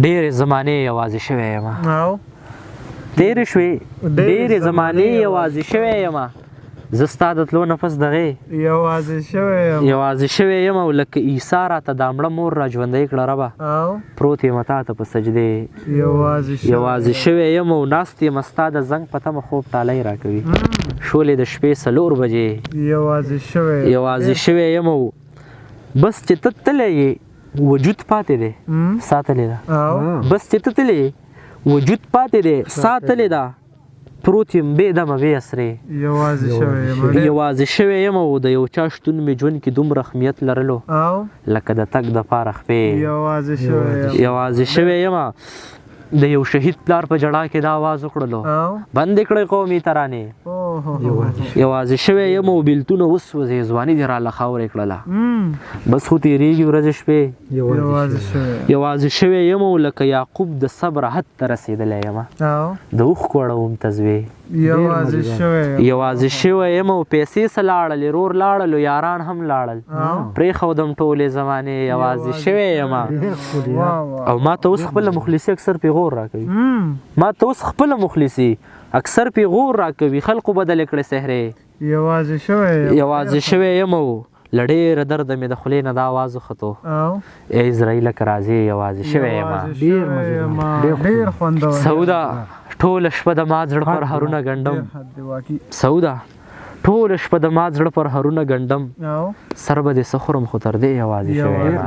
ډېرې زمانې یوازې شوی یم تېرې شوې ډېرې زمانې یوازې شوی یم زه ستا د تلو نه پس دغې یوازې شوی یم او لکه عیسی راته دا مړه مور را ژوندی کړه ربه پروت یم تا ته په سجدې یوازې شوی یم او ناست یم ستا د زنګ په تمه خوب ټالی راکوي شولې د شپې 4 بجې یوازې شوی یم او بس چې ته تللی یې وجود پاتې دی ساتلی ده بس چې ته تللی یې وجود پاتې دی ساتلی ده پروت یم بې دمه بې اسرې یوازې شوی یم او د یو چا شتون مې ژوند کې دومره اهمیت لرلو لکه د تګ دپاره خپې یوازې شوی یم د یو شهید پلار په جړا کې دا آواز وکړلو بندې کړئ قومي ترانې یوازې شوی یم او بېلتونه وسوځې ځواني دې راله خاورې کړله بس خو تېرېږي ورځې شپې یوازې شوی یم او لکه یعقوب د صبر حد ته رسېدلی یم د اوښکو اړوم تزوې یوازې شوی یم او پیسې څه لاړلې رور لاړلو یاران هم لاړل پرېښودم ټولې زمانې یوازې شوی یم او ما ته اوس خپله مخلصي اکثر پیغور راکوي ما ته اوس خپله مخلصي اکثر پیغور راکوي خلقو بدلې کړې سحرې یوازې شوی یم او له ډېره درده مې د خولې نه دا آواز وختو ای عزراییله که راځې یوازې شوی یم سوده ټوله شپه د ما زړه پر هرونه ګنډم سوده ټوله شپه د ما زړه پر هرونه ګنډم سر به دې څه خورم خو تر دې یوازې شوی یم